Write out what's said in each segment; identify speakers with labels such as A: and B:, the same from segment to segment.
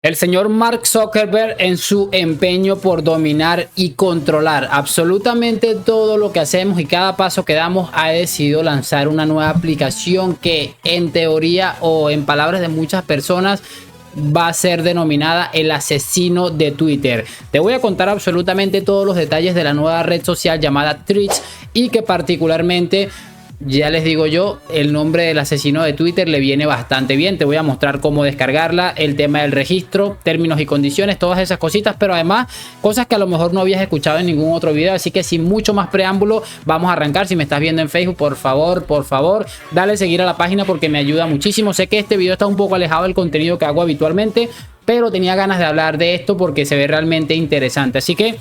A: El señor Mark Zuckerberg, en su empeño por dominar y controlar absolutamente todo lo que hacemos y cada paso que damos, ha decidido lanzar una nueva aplicación que, en teoría o en palabras de muchas personas, va a ser denominada el asesino de Twitter. Te voy a contar absolutamente todos los detalles de la nueva red social llamada Threads, y que particularmente, ya les digo yo, el nombre del asesino de Twitter le viene bastante bien. Te voy a mostrar cómo descargarla, el tema del registro, términos y condiciones, todas esas cositas, pero además cosas que a lo mejor no habías escuchado en ningún otro video. Así que sin mucho más preámbulo, vamos a arrancar. Si me estás viendo en Facebook, por favor, dale seguir a la página porque me ayuda muchísimo. Sé que este video está un poco alejado del contenido que hago habitualmente, pero tenía ganas de hablar de esto porque se ve realmente interesante. Así que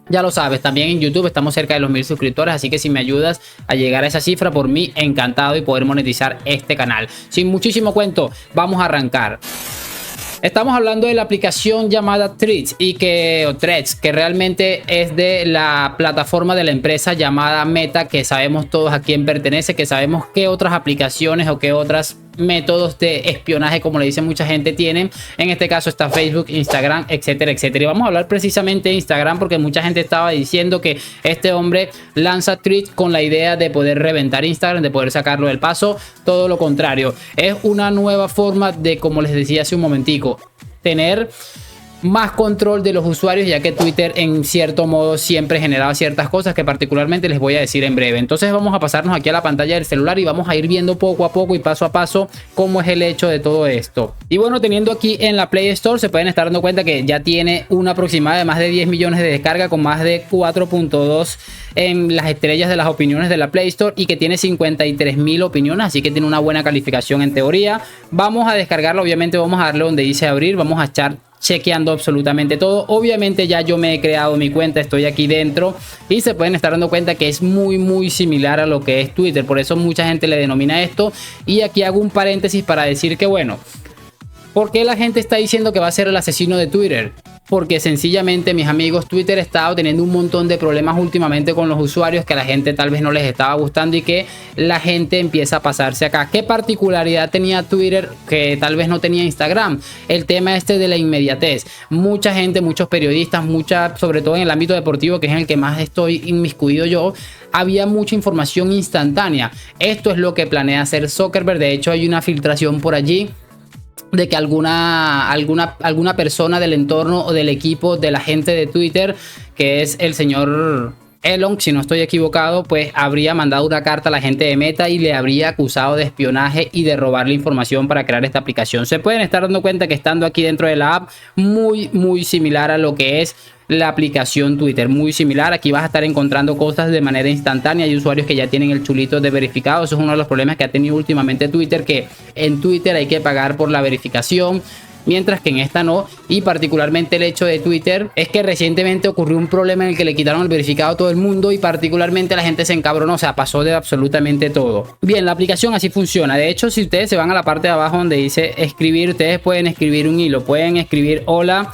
A: ya lo sabes, también en YouTube estamos cerca de los 1000 suscriptores, así que si me ayudas a llegar a esa cifra, por mí encantado, y poder monetizar este canal. Sin muchísimo cuento, vamos a arrancar. Estamos hablando de la aplicación llamada Threads, Threads, que realmente es de la plataforma de la empresa llamada Meta, que sabemos todos a quién pertenece, que sabemos qué otras aplicaciones o qué otros métodos de espionaje, como le dice mucha gente, tienen. En este caso está Facebook, Instagram, etcétera, etcétera. Y vamos a hablar precisamente de Instagram porque mucha gente estaba diciendo que este hombre lanza Threads con la idea de poder reventar Instagram, de poder sacarlo del paso. Todo lo contrario, es una nueva forma de, como les decía hace un momentico, tener más control de los usuarios, ya que Twitter en cierto modo siempre generaba ciertas cosas que particularmente les voy a decir en breve. Entonces vamos a pasarnos aquí a la pantalla del celular y vamos a ir viendo poco a poco y paso a paso cómo es el hecho de todo esto. Y bueno, teniendo aquí en la Play Store, se pueden estar dando cuenta que ya tiene una aproximada de más de 10 millones de descargas, con más de 4.2 en las estrellas de las opiniones de la Play Store, y que tiene 53.000 opiniones, así que tiene una buena calificación en teoría. Vamos a descargarlo, obviamente vamos a darle donde dice abrir, vamos a estar chequeando absolutamente todo. Obviamente ya yo me he creado mi cuenta, estoy aquí dentro y se pueden estar dando cuenta que es muy similar a lo que es Twitter, por eso mucha gente le denomina esto. Y aquí hago un paréntesis para decir que, bueno, ¿por qué la gente está diciendo que va a ser el asesino de Twitter? Porque sencillamente, mis amigos, Twitter estaba teniendo un montón de problemas últimamente con los usuarios, que a la gente tal vez no les estaba gustando y que la gente empieza a pasarse acá. ¿Qué particularidad tenía Twitter que tal vez no tenía Instagram? El tema este de la inmediatez. Mucha gente, muchos periodistas, sobre todo en el ámbito deportivo, que es en el que más estoy inmiscuido yo, había mucha información instantánea. Esto es lo que planea hacer Zuckerberg. De hecho, hay una filtración por allí de que alguna persona del entorno o del equipo de la gente de Twitter, que es el señor Elon, si no estoy equivocado, pues habría mandado una carta a la gente de Meta y le habría acusado de espionaje y de robarle información para crear esta aplicación. Se pueden estar dando cuenta que, estando aquí dentro de la app, muy similar a lo que es la aplicación Twitter, muy similar. Aquí vas a estar encontrando cosas de manera instantánea. Hay usuarios que ya tienen el chulito de verificado. Eso es uno de los problemas que ha tenido últimamente Twitter, que en Twitter hay que pagar por la verificación, mientras que en esta no. Y particularmente el hecho de Twitter es que recientemente ocurrió un problema en el que le quitaron el verificado a todo el mundo y particularmente la gente se encabronó, o sea, pasó de absolutamente todo. Bien, la aplicación así funciona. De hecho, si ustedes se van a la parte de abajo donde dice escribir, ustedes pueden escribir un hilo, pueden escribir: hola,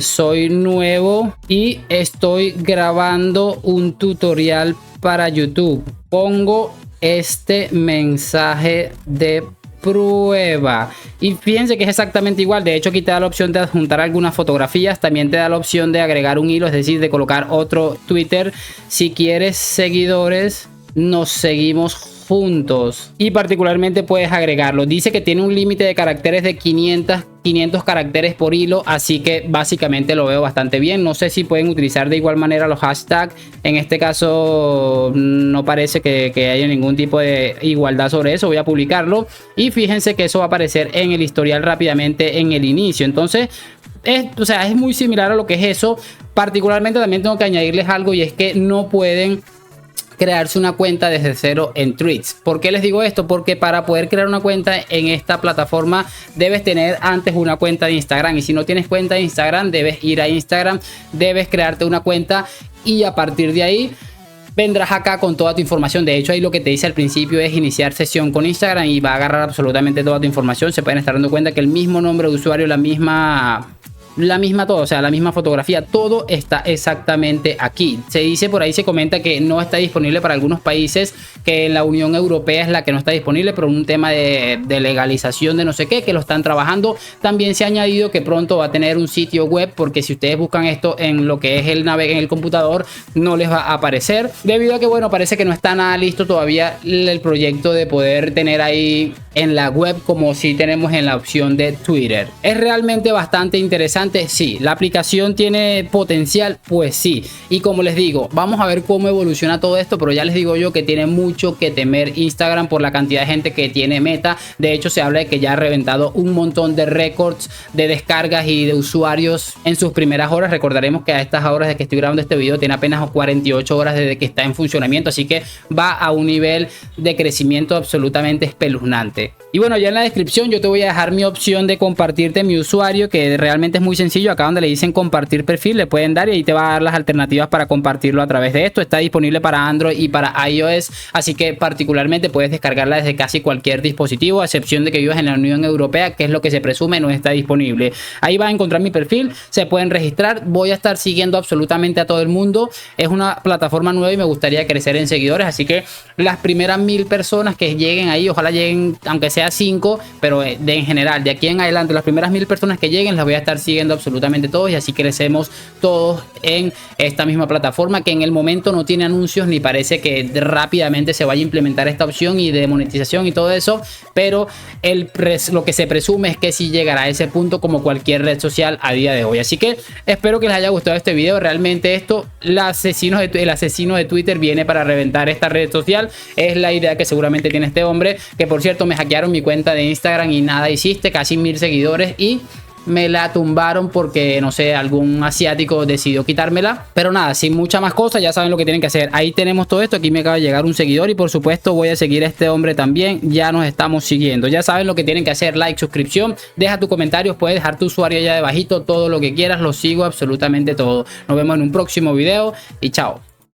A: soy nuevo y estoy grabando un tutorial para YouTube. Pongo este mensaje de prueba. Y fíjense que es exactamente igual. De hecho, aquí te da la opción de adjuntar algunas fotografías. También te da la opción de agregar un hilo, es decir, de colocar otro Twitter. Si quieres seguidores, nos seguimos juntos. Y particularmente puedes agregarlo. Dice que tiene un límite de caracteres de 500 caracteres por hilo, así que básicamente lo veo bastante bien. No sé si pueden utilizar de igual manera los hashtags. En este caso no parece que haya ningún tipo de igualdad sobre eso. Voy a publicarlo y fíjense que eso va a aparecer en el historial rápidamente en el inicio. Entonces es muy similar a lo que es eso. Particularmente también tengo que añadirles algo, y es que no pueden crearse una cuenta desde cero en Threads. ¿Por qué les digo esto? Porque para poder crear una cuenta en esta plataforma debes tener antes una cuenta de Instagram, y si no tienes cuenta de Instagram debes ir a Instagram, debes crearte una cuenta y a partir de ahí vendrás acá con toda tu información. De hecho, ahí lo que te dice al principio es iniciar sesión con Instagram y va a agarrar absolutamente toda tu información. Se pueden estar dando cuenta que el mismo nombre de usuario, la misma todo, o sea, la misma fotografía, todo está exactamente aquí. Se dice por ahí, se comenta que no está disponible para algunos países que en la Unión Europea es la que no está disponible por un tema de legalización de no sé qué, que lo están trabajando. También se ha añadido que pronto va a tener un sitio web, porque si ustedes buscan esto en lo que es el en el computador, no les va a aparecer, debido a que, bueno, parece que no está nada listo todavía el proyecto de poder tener ahí en la web como si tenemos en la opción de Twitter. ¿Es realmente bastante interesante? Sí. ¿La aplicación tiene potencial? Pues sí. Y como les digo, vamos a ver cómo evoluciona todo esto, pero ya les digo yo que tiene mucho que temer Instagram por la cantidad de gente que tiene Meta. De hecho, se habla de que ya ha reventado un montón de récords de descargas y de usuarios en sus primeras horas. Recordaremos que a estas horas de que estoy grabando este video tiene apenas 48 horas desde que está en funcionamiento, así que va a un nivel de crecimiento absolutamente espeluznante. Y bueno, ya en la descripción yo te voy a dejar mi opción de compartirte mi usuario, que realmente es muy sencillo. Acá donde le dicen compartir perfil, le pueden dar y ahí te va a dar las alternativas para compartirlo a través de esto. Está disponible para Android y para iOS, así que particularmente puedes descargarla desde casi cualquier dispositivo, a excepción de que vivas en la Unión Europea, que es lo que se presume no está disponible. Ahí vas a encontrar mi perfil, se pueden registrar. Voy a estar siguiendo absolutamente a todo el mundo. Es una plataforma nueva y me gustaría crecer en seguidores, así que las primeras 1000 personas que lleguen ahí, ojalá lleguen aunque sea 5, pero en general de aquí en adelante las primeras 1000 personas que lleguen las voy a estar siguiendo absolutamente todos, y así crecemos todos en esta misma plataforma, que en el momento no tiene anuncios ni parece que rápidamente se vaya a implementar esta opción y de monetización y todo eso, pero lo que se presume es que sí llegará a ese punto como cualquier red social a día de hoy. Así que espero que les haya gustado este video. Realmente esto, el asesino de Twitter viene para reventar esta red social, es la idea que seguramente tiene este hombre, que por cierto me hackearon mi cuenta de Instagram y nada hiciste, casi 1000 seguidores, y me la tumbaron porque, no sé, algún asiático decidió quitármela. Pero nada, sin mucha más cosa, ya saben lo que tienen que hacer. Ahí tenemos todo esto. Aquí me acaba de llegar un seguidor y por supuesto voy a seguir a este hombre también. Ya nos estamos siguiendo. Ya saben lo que tienen que hacer: like, suscripción, deja tus comentarios, puedes dejar tu usuario allá debajito, todo lo que quieras, lo sigo absolutamente todo. Nos vemos en un próximo video y chao.